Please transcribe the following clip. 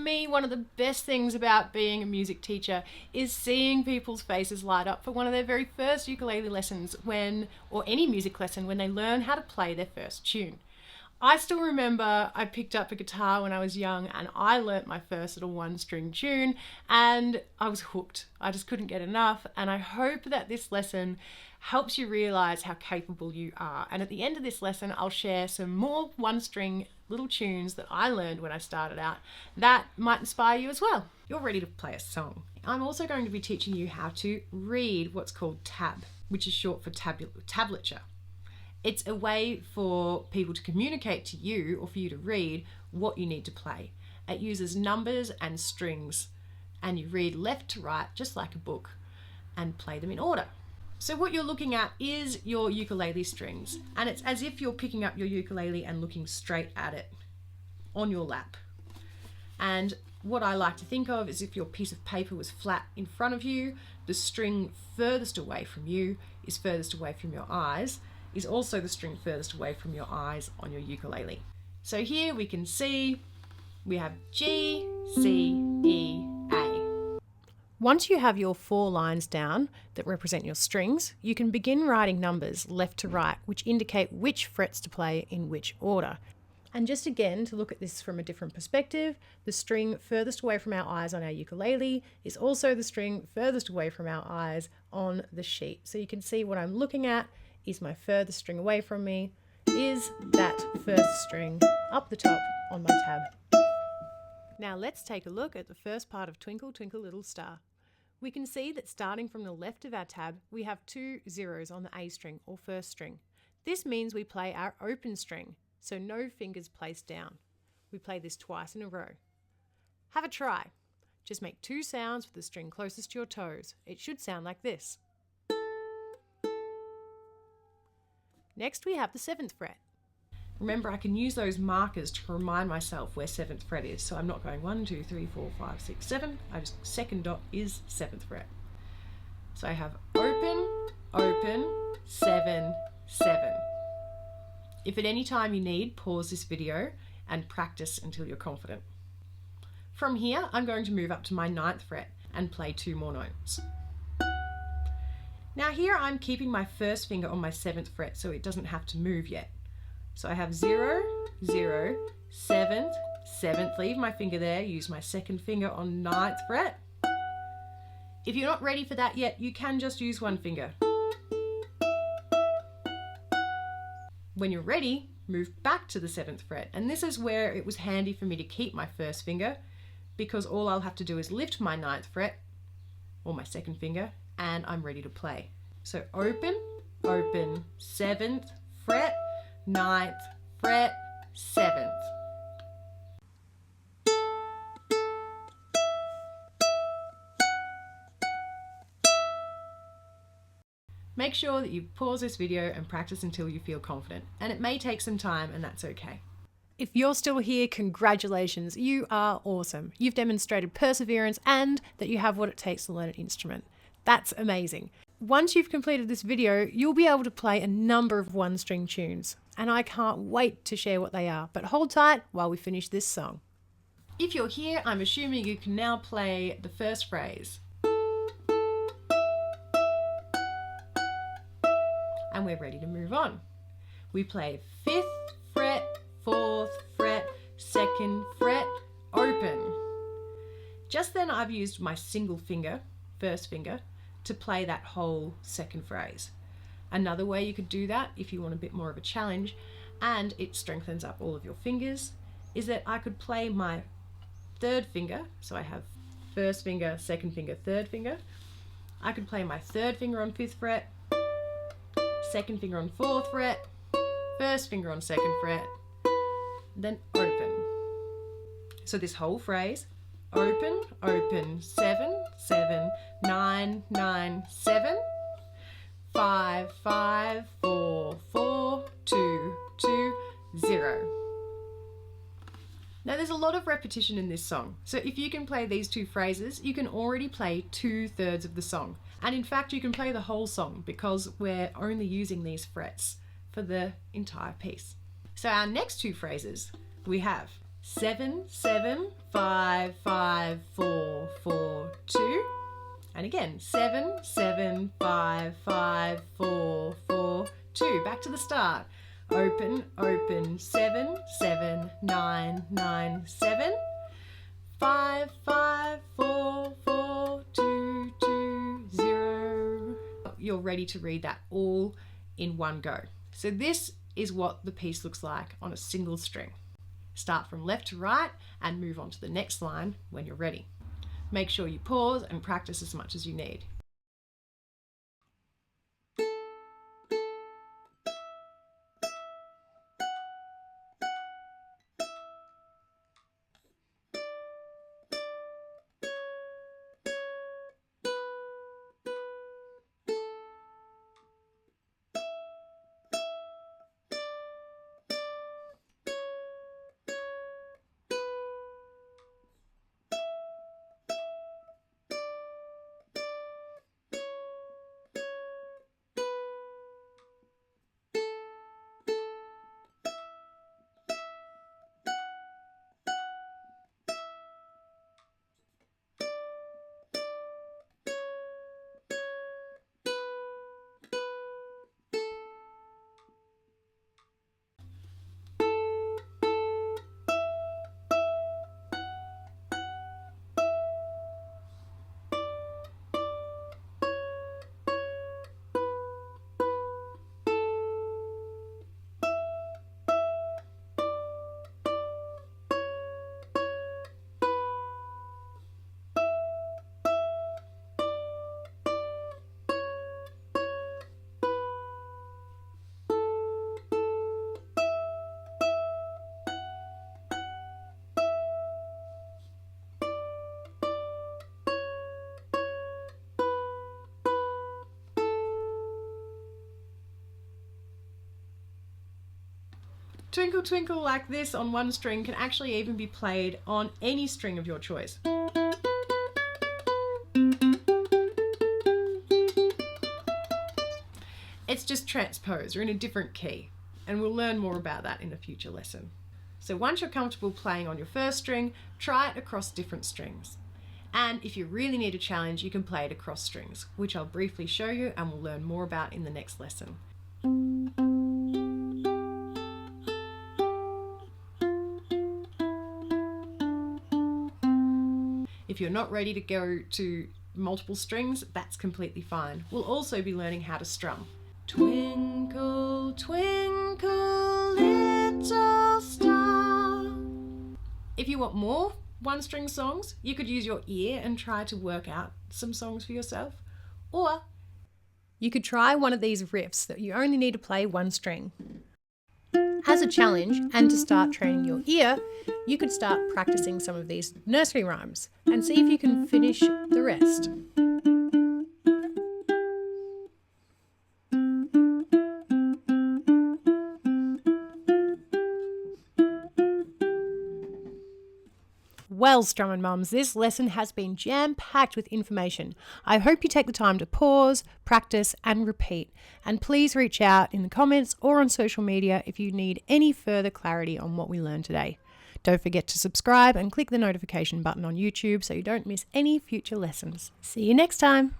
me, one of the best things about being a music teacher is seeing people's faces light up for one of their very first ukulele lessons or any music lesson when they learn how to play their first tune. I still remember I picked up a guitar when I was young and I learnt my first little one-string tune and I was hooked. I just couldn't get enough, and I hope that this lesson helps you realise how capable you are. And at the end of this lesson, I'll share some more one-string little tunes that I learned when I started out that might inspire you as well. You're ready to play a song. I'm also going to be teaching you how to read what's called tab, which is short for tablature. It's a way for people to communicate to you or for you to read what you need to play. It uses numbers and strings, and you read left to right just like a book and play them in order. So what you're looking at is your ukulele strings, and it's as if you're picking up your ukulele and looking straight at it on your lap. And what I like to think of is if your piece of paper was flat in front of you, the string furthest away from you is furthest away from your eyes, is also the string furthest away from your eyes on your ukulele. So here we can see we have G, C, E, A. Once you have your 4 lines down that represent your strings, you can begin writing numbers left to right, which indicate which frets to play in which order. And just again, to look at this from a different perspective, the string furthest away from our eyes on our ukulele is also the string furthest away from our eyes on the sheet. So you can see what I'm looking at is my furthest string away from me is that first string up the top on my tab. Now let's take a look at the first part of Twinkle Twinkle Little Star. We can see that starting from the left of our tab, we have 2 zeros on the A string or first string. This means we play our open string, so no fingers placed down. We play this twice in a row. Have a try. Just make 2 sounds with the string closest to your toes. It should sound like this. Next we have the 7th fret. Remember, I can use those markers to remind myself where 7th fret is. So I'm not going 1, 2, 3, 4, 5, 6, 7. I just, second dot is 7th fret. So I have open, open, 7, 7. If at any time you need, pause this video and practice until you're confident. From here, I'm going to move up to my 9th fret and play 2 more notes. Now here I'm keeping my first finger on my 7th fret so it doesn't have to move yet. So I have 0, 0, 7th, 7th, leave my finger there, use my second finger on 9th fret. If you're not ready for that yet, you can just use one finger. When you're ready, move back to the 7th fret. And this is where it was handy for me to keep my first finger, because all I'll have to do is lift my 9th fret, or my second finger, and I'm ready to play. So open, open, 7th fret, 9th fret, 7th. Make sure that you pause this video and practice until you feel confident, and it may take some time, and that's okay. If you're still here, congratulations, you are awesome. You've demonstrated perseverance and that you have what it takes to learn an instrument. That's amazing. Once you've completed this video, you'll be able to play a number of one-string tunes, and I can't wait to share what they are, but hold tight while we finish this song. If you're here, I'm assuming you can now play the first phrase. And we're ready to move on. We play 5th fret, 4th fret, 2nd fret, open. Just then I've used my single finger, first finger, to play that whole second phrase. Another way you could do that, if you want a bit more of a challenge, and it strengthens up all of your fingers, is that I could play my 3rd finger, so I have first finger, second finger, 3rd finger. I could play my 3rd finger on 5th fret, second finger on 4th fret, first finger on 2nd fret, then open. So this whole phrase, open, open, 7, 7, 9, 9, 7, 5, 5, 4, 4, 2, 2, 0. Now there's a lot of repetition in this song, so if you can play these 2 phrases, you can already play 2/3 of the song. And in fact, you can play the whole song because we're only using these frets for the entire piece. So our next 2 phrases, we have 7, 7, 5, 5, 4, 4, 2. And again, 7, 7, 5, 5, 4, 4, 2. Back to the start. Open, open, 7, 7, 9, 9, 7. 5, 5, 4, 4, 2, 2, 0. You're ready to read that all in one go. So this is what the piece looks like on a single string. Start from left to right and move on to the next line when you're ready. Make sure you pause and practice as much as you need. Twinkle Twinkle like this on one string can actually even be played on any string of your choice. It's just transposed or in a different key, and we'll learn more about that in a future lesson. So once you're comfortable playing on your first string, try it across different strings. And if you really need a challenge, you can play it across strings, which I'll briefly show you and we'll learn more about in the next lesson. If you're not ready to go to multiple strings, that's completely fine. We'll also be learning how to strum. Twinkle, twinkle, little star. If you want more one-string songs, you could use your ear and try to work out some songs for yourself. Or you could try one of these riffs that you only need to play one string. As a challenge, and to start training your ear, you could start practicing some of these nursery rhymes and see if you can finish the rest. Well, Strummin Mums, this lesson has been jam-packed with information. I hope you take the time to pause, practice and repeat. And please reach out in the comments or on social media if you need any further clarity on what we learned today. Don't forget to subscribe and click the notification button on YouTube so you don't miss any future lessons. See you next time.